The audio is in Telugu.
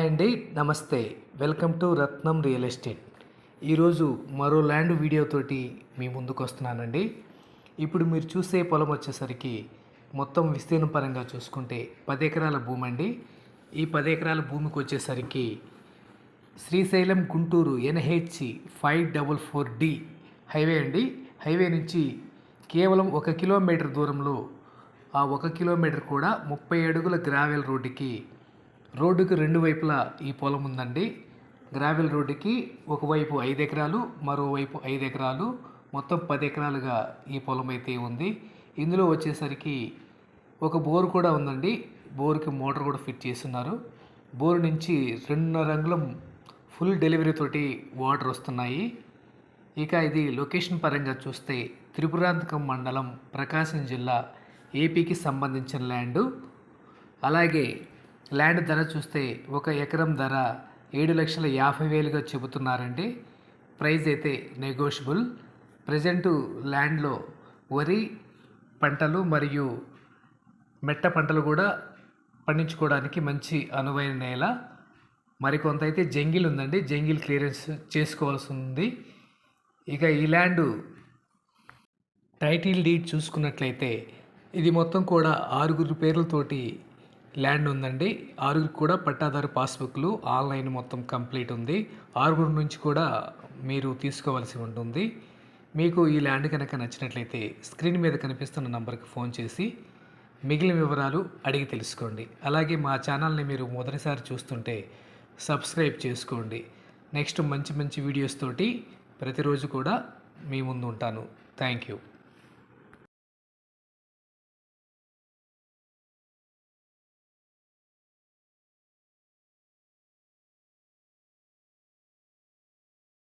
హాయ్ అండి, నమస్తే. Welcome to Ratnam real estate. ఈరోజు మరో ల్యాండ్ వీడియోతోటి మీ ముందుకు వస్తున్నానండి. ఇప్పుడు మీరు చూసే పొలం వచ్చేసరికి మొత్తం విస్తీర్ణ పరంగా చూసుకుంటే 10 ఎకరాల భూమి అండి. ఈ 10 ఎకరాల భూమికి వచ్చేసరికి Srisailam Guntur NH 544D highway అండి. హైవే నుంచి కేవలం 1 కిలోమీటర్ దూరంలో, ఆ 1 కిలోమీటర్ కూడా 30 అడుగుల గ్రావెల్ రోడ్డుకి రెండు వైపులా ఈ పొలం ఉందండి. గ్రావెల్ రోడ్డుకి ఒకవైపు 5 ఎకరాలు, మరోవైపు 5 ఎకరాలు, మొత్తం 10 ఎకరాలుగా ఈ పొలం అయితే ఉంది. ఇందులో వచ్చేసరికి ఒక బోరు కూడా ఉందండి. బోరుకి మోటార్ కూడా ఫిట్ చేస్తున్నారు. బోరు నుంచి 2.5 అంగుళం ఫుల్ డెలివరీ తోటి వాటర్ వస్తున్నాయి. ఇక ఇది లొకేషన్ పరంగా చూస్తే త్రిపురాంతకం మండలం, ప్రకాశం జిల్లా, ఏపీకి సంబంధించిన ల్యాండు. అలాగే ల్యాండ్ ధర చూస్తే 1 ఎకరం ధర 7,50,000గా చెబుతున్నారండి. ప్రైస్ అయితే నెగోషియబుల్. ప్రజెంటు ల్యాండ్లో వరి పంటలు మరియు మెట్ట పంటలు కూడా పండించుకోవడానికి మంచి అనువైన నేల. మరికొంత అయితే జంగిల్ ఉందండి, జంగిల్ క్లియరెన్స్ చేసుకోవాల్సి ఉంది. ఇక ఈ ల్యాండు టైటిల్ డీడ్ చూసుకున్నట్లయితే ఇది మొత్తం కూడా 6 పేర్లతోటి ల్యాండ్ ఉందండి. 6 కూడా పట్టాదారు పాస్బుక్లు ఆన్లైన్ మొత్తం కంప్లీట్ ఉంది. 6 నుంచి కూడా మీరు తీసుకోవాల్సి ఉంటుంది. మీకు ఈ ల్యాండ్ కనుక నచ్చినట్లయితే స్క్రీన్ మీద కనిపిస్తున్న నంబర్కి ఫోన్ చేసి మిగిలిన వివరాలు అడిగి తెలుసుకోండి. అలాగే మా ఛానల్ని మీరు మొదటిసారి చూస్తుంటే సబ్స్క్రైబ్ చేసుకోండి. నెక్స్ట్ మంచి వీడియోస్ తోటి ప్రతిరోజు కూడా మీ ముందు ఉంటాను. Thank you.